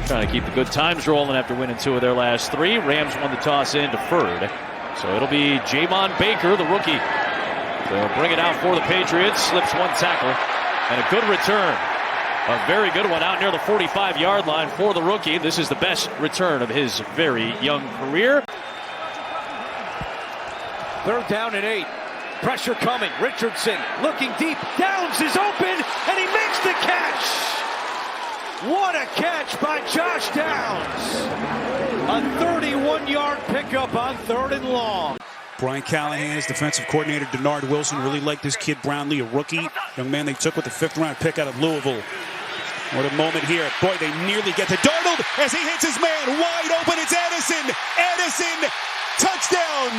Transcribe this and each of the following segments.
Trying to keep the good times rolling after winning 2 of their last 3. Rams won the toss in, deferred. So it'll be Javon Baker, the rookie. They'll bring it out for the Patriots. Slips 1 tackle. And a good return. A very good one out near the 45-yard line for the rookie. This is the best return of his very young career. 3rd down and 8. Pressure coming. Richardson looking deep. Downs is open, and he makes the catch. What a catch by Josh Downs. A 31-yard pickup on 3rd and long. Brian Callahan's defensive coordinator, Denard Wilson, really liked this kid Brownlee, a rookie. Young man they took with the 5th-round pick out of Louisville. What a moment here. Boy, they nearly get to Darnold as he hits his man. Wide open, it's Edison. Edison, touchdown.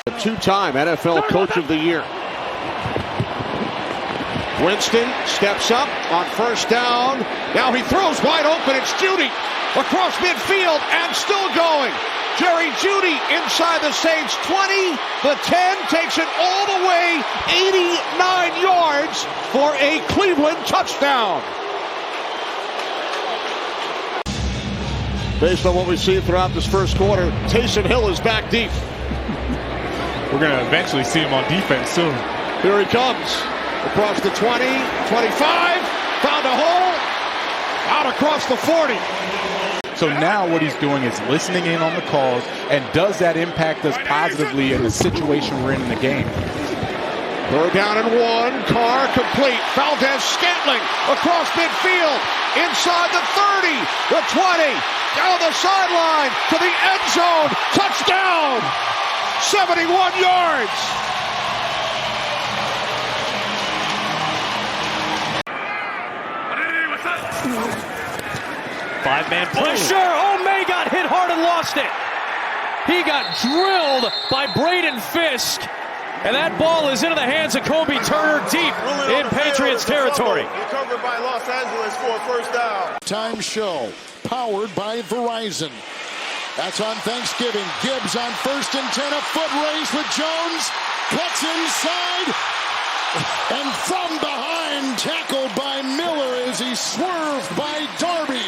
A 2-time NFL Coach of the Year. Winston steps up on 1st down. Now he throws wide open. It's Jeudy across midfield and still going. Jerry Jeudy inside the Saints 20. The 10 takes it all the way 89 yards for a Cleveland touchdown. Based on what we've seen throughout this first quarter, Taysom Hill is back deep. We're going to eventually see him on defense soon. Here he comes. Across the 20, 25, found a hole, out across the 40. So now what he's doing is listening in on the calls, and does that impact us positively in the situation we're in the game? 3rd down and 1, Carr complete. Valdez-Scantling across midfield, inside the 30, the 20, down the sideline to the end zone, touchdown, 71 yards. Five-man pressure. Oh, May got hit hard and lost it. He got drilled by Braden Fisk. And that ball is into the hands of Kobe Turner deep in Patriots territory. Recovered by Los Angeles for a 1st down. Time show powered by Verizon. That's on Thanksgiving. Gibbs on 1st and 10. A foot race with Jones. Cuts inside. And from behind, tackled by Miller as he swerved by Darby.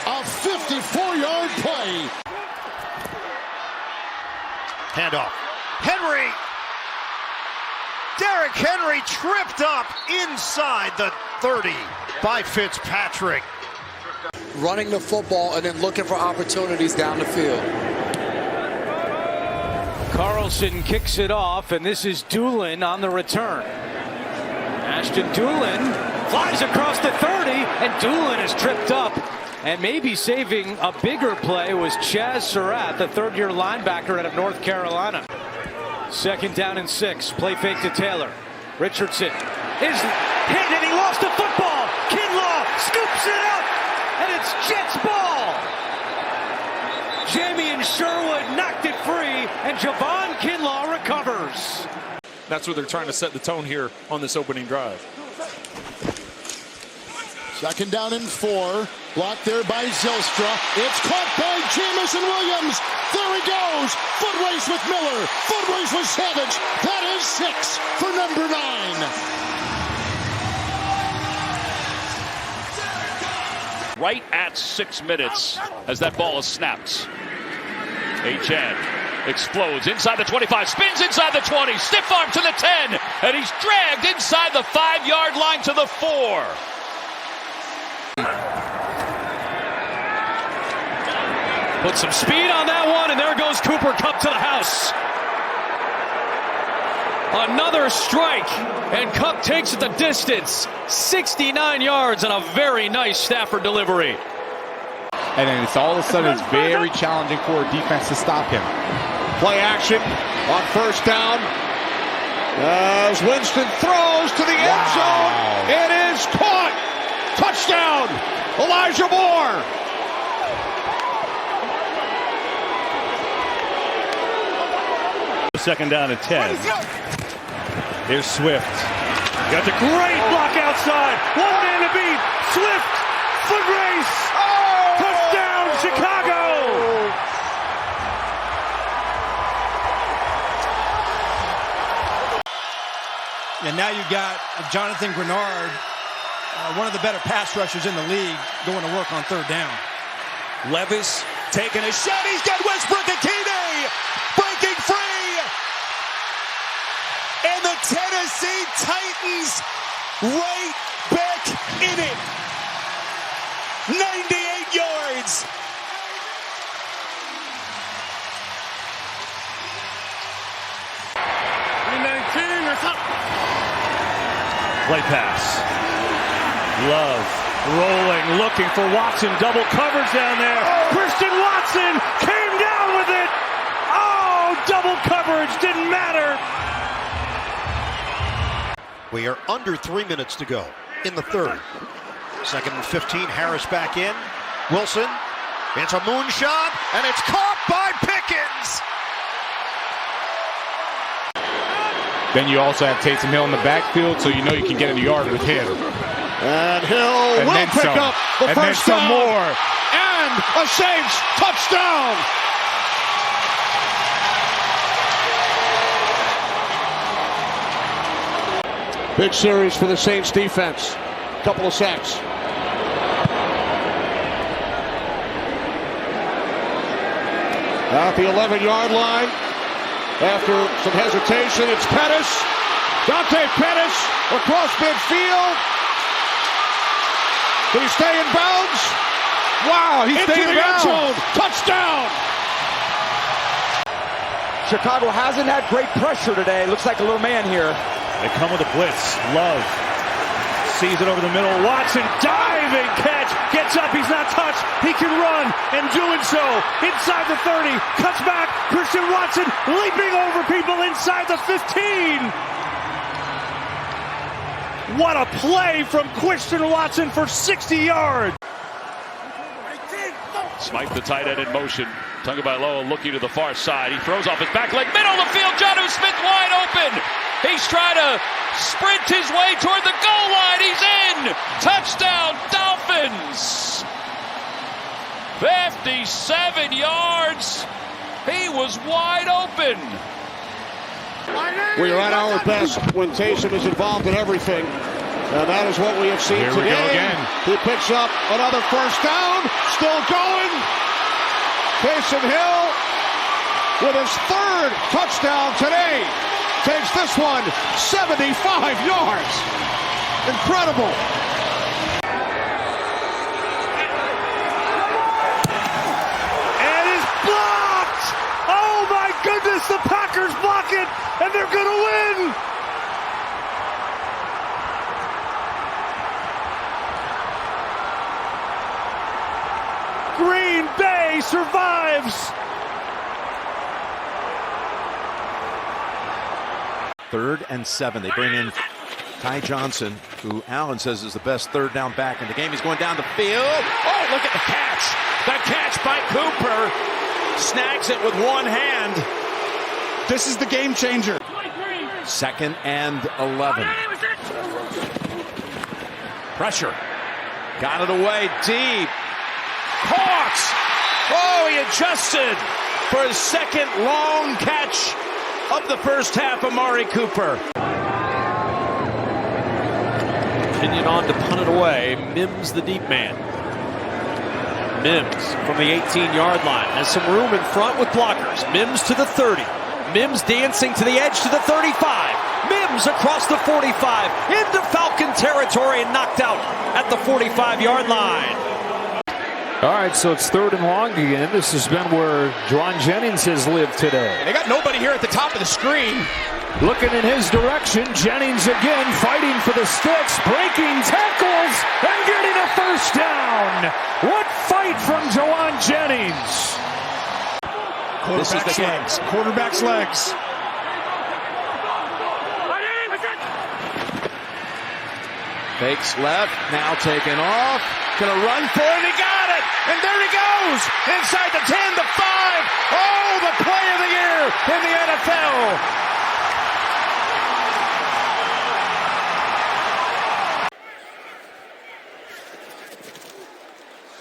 A 54-yard play. Handoff. Henry. Derrick Henry tripped up inside the 30 by Fitzpatrick. Running the football and then looking for opportunities down the field. Carlson kicks it off, and this is Doolin on the return. Ashton Doolin flies across the 30, and Doolin is tripped up. And maybe saving a bigger play was Chaz Surratt, the 3rd-year linebacker out of North Carolina. 2nd down and 6. Play fake to Taylor. Richardson is hit, and he lost the football. Kinlaw scoops it up, and it's Jets ball. Jamie and Sherwood knocked it free, and Javon Kinlaw recovers. That's what they're trying to set the tone here on this opening drive. 2nd down and 4. Blocked there by Zylstra. It's caught by Jamison Williams. There he goes. Foot race with Miller. Foot race with Savage. That is 6 for number 9. Right at 6 minutes as that ball is snapped. Achane explodes inside the 25, spins inside the 20, stiff arm to the 10, and he's dragged inside the 5-yard line to the 4. Put some speed on that one, and there goes Cooper Kupp to the house. Another strike, and Kupp takes it the distance. 69 yards and a very nice Stafford delivery. And then it's all of a sudden it's very challenging for a defense to stop him. Play action on 1st down. As Winston throws to the end zone. It is caught. Touchdown, Elijah Moore. Second down and 10. Here's Swift. Got the great block outside. One man to beat. Swift. Foot race. Touchdown, Chicago. And now you got Jonathan Grenard, one of the better pass rushers in the league, going to work on third down. Levis taking a shot. He's got Westbrook Akine breaking free. And the Tennessee Titans right back in it. 98 yards. Play pass. Love rolling, looking for Watson. Double coverage down there. Christian Watson came down with it. Oh, double coverage. Didn't matter. We are under 3 minutes to go in the third. 2nd and 15, Harris back in. Wilson, it's a moonshot, and it's caught by Pickens. Then you also have Taysom Hill in the backfield, so you know you can get in the yard with him. And Hill will pick up the first down. More. And a Saints touchdown. Big series for the Saints defense. Couple of sacks. At the 11-yard line, after some hesitation, it's Pettis. Dante Pettis across midfield. Did he stay in bounds? Wow, he stayed in the end zone. Touchdown. Chicago hasn't had great pressure today. Looks like a little man here. They come with a blitz. Love sees it over the middle. Watson diving catch. Gets up. He's not touched. He can run. And doing so inside the 30. Cuts back. Christian Watson leaping over people inside the 15. What a play from Christian Watson for 60 yards. Smythe, the tight end, in motion. Tagovailoa looking to the far side. He throws off his back leg. Middle of the field. Jonnu Smith wide open. He's trying to sprint his way toward the goal line. He's in. Touchdown, Dolphins. 57 yards. He was wide open. We are at our best when Taysom is involved in everything. And that is what we have seen today. Here we go again. He picks up another first down. Still going. Taysom Hill with his third touchdown today. Takes this one 75 yards. Incredible. And it's blocked. Oh my goodness, the Packers block it, and they're going to win. Green Bay survives. 3rd and 7. They bring in Ty Johnson, who Allen says is the best third down back in the game. He's going down the field. Oh, look at the catch. The catch by Cooper. Snags it with one hand. This is the game changer. 2nd and 11. Pressure. Got it away deep. Caught. Oh, he adjusted for his second long catch of the first half. Amari Cooper. Pinion on to punt it away. Mims, the deep man. Mims from the 18-yard line. Has some room in front with blockers. Mims to the 30. Mims dancing to the edge to the 35. Mims across the 45. Into Falcon territory and knocked out at the 45-yard line. All right, so it's 3rd and long again. This has been where Jauan Jennings has lived today. They got nobody here at the top of the screen. Looking in his direction, Jennings again fighting for the sticks, breaking tackles, and getting a first down. What fight from Jauan Jennings. Quarterback's legs. Quarterback's legs. Fakes left, now taken off. Gonna run for it, he got it! And there he goes! Inside the 10, the 5! Oh, the play of the year in the NFL!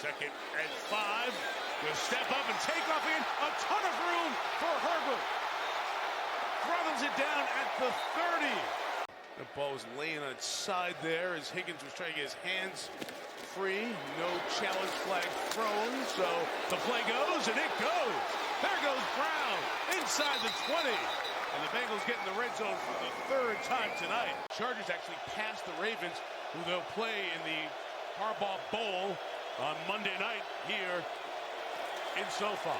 Second and 5. Will step up and take off in. A ton of room for Herbert. Throws it down at the 30. The Ball was laying on its side there as Higgins was trying to get his hands free. No challenge flag thrown, so the play goes, and it goes. There goes Brown inside the 20. And the Bengals get in the red zone for the third time tonight. Chargers actually passed the Ravens, who they'll play in the Harbaugh Bowl on Monday night here in SoFi.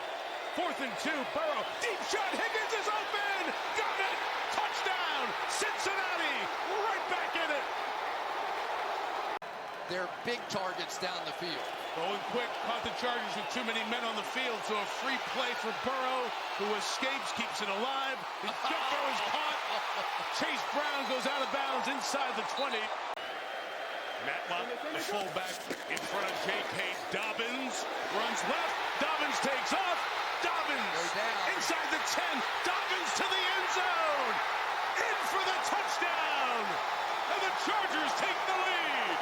4th and 2, Burrow, deep shot, Higgins is open! Got it! Touchdown! Cincinnati! Right back in it! They're big targets down the field. Going quick, caught the Chargers with too many men on the field, so a free play for Burrow, who escapes, keeps it alive. His jump throw is caught. Chase Brown goes out of bounds inside the 20. Matlock, the fullback, in front of J.K. Dobbins, runs left. Dobbins takes off. Dobbins inside the 10. Dobbins to the end zone. In for the touchdown. And the Chargers take the lead.